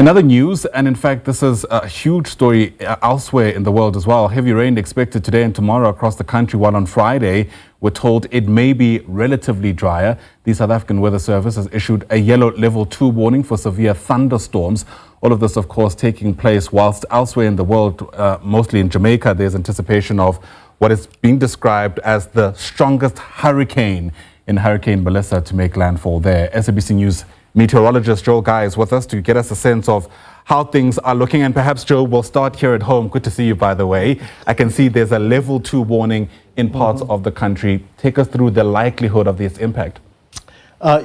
In other news, and in fact, this is a huge story elsewhere in the world as well. Heavy rain expected today and tomorrow across the country, while on Friday, we're told it may be relatively drier. The South African Weather Service has issued a yellow level 2 warning for severe thunderstorms. All of this, of course, taking place whilst elsewhere in the world, mostly in Jamaica, there's anticipation of what is being described as the strongest hurricane in Hurricane Melissa to make landfall there. SABC News Meteorologist Joe Guy is with us to get us a sense of how things are looking. And perhaps, Joe, we'll start here at home. Good to see you, by the way. I can see there's a level 2 warning in parts of the country. Take us through the likelihood of this impact.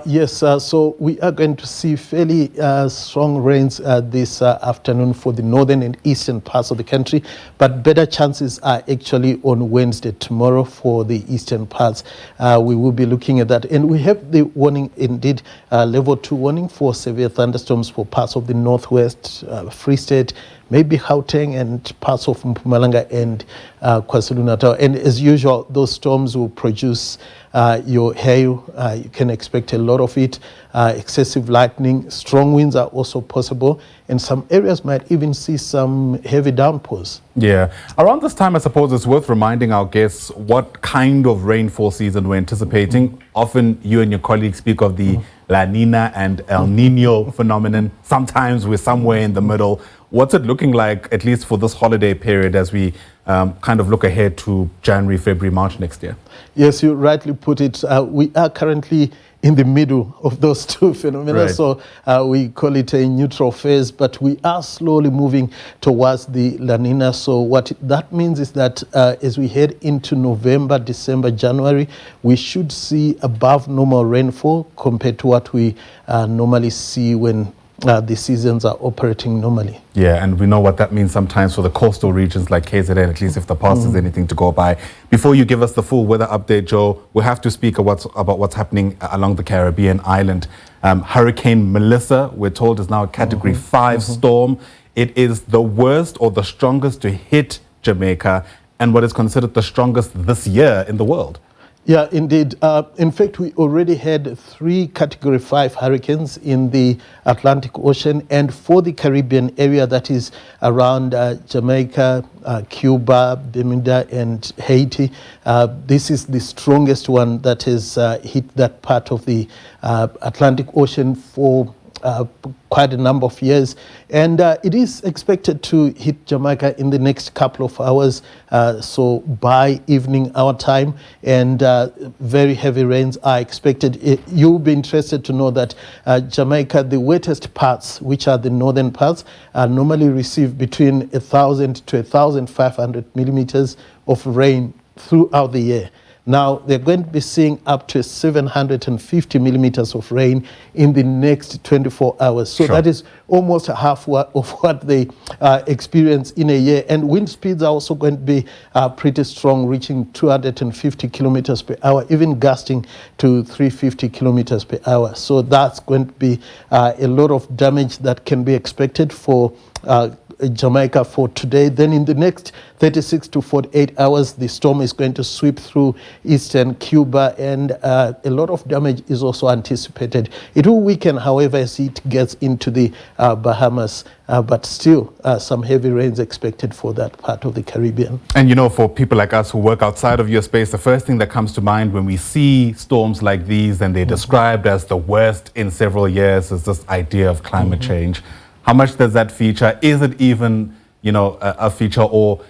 Yes, so we are going to see fairly strong rains this afternoon for the northern and eastern parts of the country, but better chances are actually on Wednesday, tomorrow, for the eastern parts. We will be looking at that. And we have the warning, indeed, level 2 warning for severe thunderstorms for parts of the northwest, Free State, maybe Gauteng and parts of Mpumalanga and KwaZulu-Natal. And as usual, those storms will produce your hail. You can expect a lot of it. Excessive lightning, strong winds are also possible, and some areas might even see some heavy downpours. Yeah. Around this time, I suppose it's worth reminding our guests what kind of rainfall season we're anticipating. Often you and your colleagues speak of the La Nina and El Nino phenomenon. Sometimes we're somewhere in the middle. What's it looking like, at least for this holiday period, as we kind of look ahead to January, February, March next year? Yes, you rightly put it. We are currently in the middle of those two phenomena, right. So we call it a neutral phase, but we are slowly moving towards the La Nina. So what that means is that as we head into November, December, January, we should see above normal rainfall compared to what we normally see when the seasons are operating normally. Yeah, and we know what that means sometimes for the coastal regions like KZN, at least if the past is anything to go by. Before you give us the full weather update, Joe, we have to speak about what's happening along the Caribbean island. Hurricane Melissa, we're told, is now a Category 5 storm. It is the worst or the strongest to hit Jamaica, and what is considered the strongest this year in the world. Yeah, indeed. In fact, we already had 3 Category 5 hurricanes in the Atlantic Ocean, and for the Caribbean area, that is around Jamaica, Cuba, Bermuda, and Haiti. This is the strongest one that has hit that part of the Atlantic Ocean for quite a number of years, and it is expected to hit Jamaica in the next couple of hours, so by evening our time, and very heavy rains are expected. You'll be interested to know that Jamaica, the wettest parts, which are the northern parts, normally receive between 1,000 to 1,500 millimeters of rain throughout the year. Now, they're going to be seeing up to 750 millimeters of rain in the next 24 hours. So that is almost half of what they experience in a year. And wind speeds are also going to be pretty strong, reaching 250 kilometers per hour, even gusting to 350 kilometers per hour. So that's going to be a lot of damage that can be expected for Jamaica for today. Then in the next 36 to 48 hours, the storm is going to sweep through eastern Cuba, and a lot of damage is also anticipated. It will weaken, however, as it gets into the Bahamas, but still some heavy rains expected for that part of the Caribbean. And you know, for people like us who work outside of your space, the first thing that comes to mind when we see storms like these, and they're described as the worst in several years, is this idea of climate change. How much does that feature? Is it even, you know, a feature, or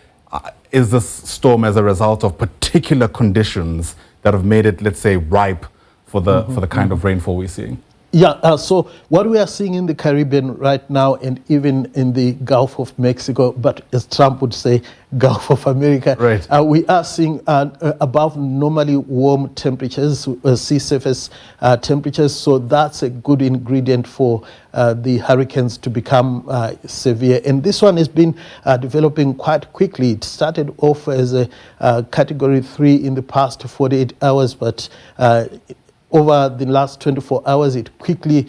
is this storm as a result of particular conditions that have made it, let's say, ripe for the kind of rainfall we're seeing? Yeah, so what we are seeing in the Caribbean right now, and even in the Gulf of Mexico, but as Trump would say, Gulf of America, right. We are seeing above normally warm temperatures, sea surface temperatures. So that's a good ingredient for the hurricanes to become severe. And this one has been developing quite quickly. It started off as a Category 3 in the past 48 hours, but over the last 24 hours, it quickly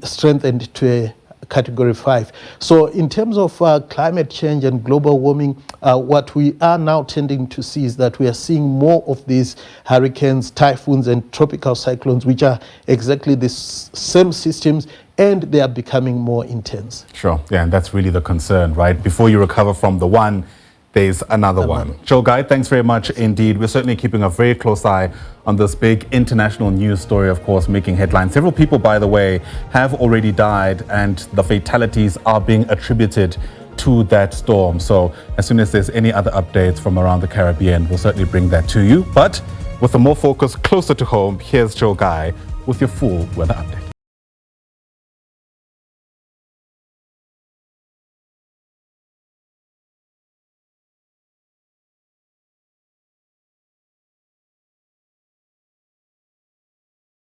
strengthened to a Category 5. So in terms of climate change and global warming, what we are now tending to see is that we are seeing more of these hurricanes, typhoons, and tropical cyclones, which are exactly the same systems and they are becoming more intense. Sure, yeah, and that's really the concern, right? Before you recover from the one, there's another one. Joe Guy, thanks very much indeed. We're certainly keeping a very close eye on this big international news story, of course, making headlines. Several people, by the way, have already died, and the fatalities are being attributed to that storm. So as soon as there's any other updates from around the Caribbean, we'll certainly bring that to you. But with a more focus closer to home, here's Joe Guy with your full weather update.